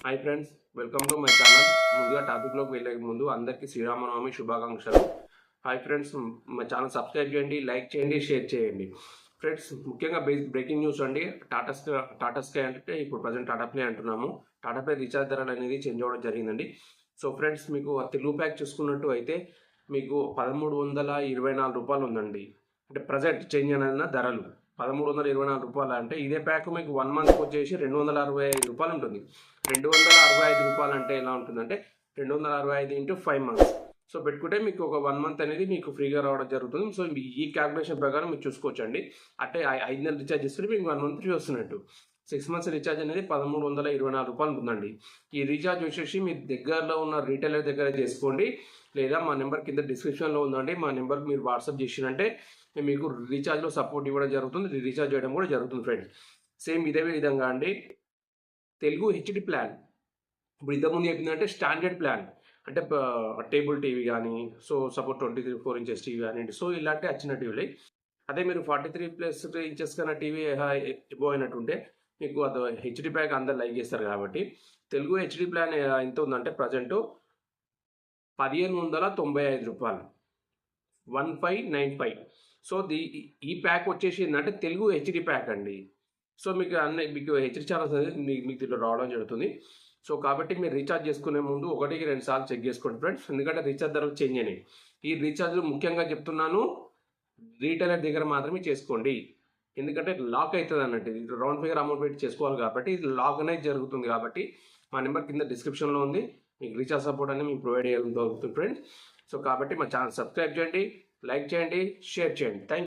Hi friends, welcome to my channel. ముందుగా టాపిక్లోకి వెళ్ళే ముందు అందరికీ శ్రీరామనవమి శుభాకాంక్షలు. హాయ్ ఫ్రెండ్స్, మా ఛానల్ సబ్స్క్రైబ్ చేయండి, లైక్ చేయండి, షేర్ చేయండి. ఫ్రెండ్స్, ముఖ్యంగా బ్రేకింగ్ న్యూస్ అండి. టాటా స్కై అంటే ఇప్పుడు ప్రజెంట్ టాటా ప్లే అంటున్నాము. టాటా ప్లే రీఛార్జ్ ధరలు అనేది చేంజ్ అవ్వడం జరిగిందండి. సో ఫ్రెండ్స్, మీకు తెలుగు ప్యాక్ చూసుకున్నట్టు అయితే మీకు 1324 రూపాయలు ఉందండి. అంటే ప్రజెంట్ చేంజ్ అయిన ధరలు 1324 రూపాయలు. అంటే ఇదే ప్యాక్ మీకు 1 మంత్కి వచ్చేసి 265 రూపాయలు ఉంటుంది. 265 రూపాయలు అంటే ఎలా ఉంటుందంటే 265 ఇంటూ 5 మంత్స్. సో పెట్టుకుంటే మీకు ఒక 1 మంత్ అనేది మీకు ఫ్రీగా రావడం జరుగుతుంది. సో ఈ క్యాల్కులేషన్ ప్రకారం మీరు చూసుకోవచ్చండి. అంటే 5 నెలలు రీఛార్జ్ చేసుకుంటే మీకు 1 మంత్ ఫ్రీ వస్తున్నట్టు. 6 మంత్స్ రీఛార్జ్ అనేది 1324 రూపాయలు ఉంటుందండి. ఈ రీఛార్జ్ వచ్చేసి మీ దగ్గరలో ఉన్న రీటైలర్ దగ్గర చేసుకోండి, లేదా మా నెంబర్ కింద డిస్క్రిప్షన్లో ఉందండి. మా నెంబర్కి మీరు వాట్సాప్ చేసినంటే మీకు రీఛార్జ్లో సపోర్ట్ ఇవ్వడం జరుగుతుంది, రీఛార్జ్ చేయడం కూడా జరుగుతుంది ఫ్రెండ్స్. సేమ్ ఇదే విధంగా అండి తెలుగు హెచ్డి ప్లాన్. ఇప్పుడు ఇంతకుముందు చెప్పిందంటే స్టాండర్డ్ ప్లాన్, అంటే టేబుల్ టీవీ కానీ, సో సపోర్ట్ 24 ఇంచెస్ టీవీ కానివ్వండి, సో ఇలాంటి వచ్చిన టీవీలు. అదే మీరు 43+ ఇంచెస్ కన్నా టీవీ ఎబో అయినట్టుంటే మీకు అది హెచ్డి ప్యాక్ అందరు లైక్ చేస్తారు కాబట్టి తెలుగు హెచ్డి ప్లాన్ ఎంత ఉందంటే ప్రజెంట్ 1595 రూపాయలు, 1595. సో ఈ ప్యాక్ వచ్చేసి ఏంటంటే తెలుగు హెచ్డి ప్యాక్ అండి. సో మీకు హెచ్డి ఛానల్స్ అనేది మీకు దీంట్లో రావడం జరుగుతుంది. సో కాబట్టి మీరు రీఛార్జ్ చేసుకునే ముందు 1-2 సార్లు చెక్ చేసుకోండి ఫ్రెండ్స్, ఎందుకంటే రీఛార్జ్ ధరలు చేంజ్ అయినాయి. ఈ రీఛార్జ్లు ముఖ్యంగా చెప్తున్నాను రీటైలర్ దగ్గర మాత్రమే చేసుకోండి, ఎందుకంటే లాక్ అవుతుంది అన్నట్టు. ఇది రౌండ్ ఫిగర్ అమౌంట్ పెట్టి చేసుకోవాలి కాబట్టి ఇది లాక్ అనేది జరుగుతుంది. కాబట్టి మా నెంబర్ కింద డిస్క్రిప్షన్లో ఉంది. మీకు రీఛార్జ్ సపోర్ట్ అనేది మీకు ప్రొవైడ్ చేయడం జరుగుతుంది ఫ్రెండ్స్. సో కాబట్టి మా ఛానల్ సబ్స్క్రైబ్ చేయండి, లైక్ చేయండి, షేర్ చేయండి. థ్యాంక్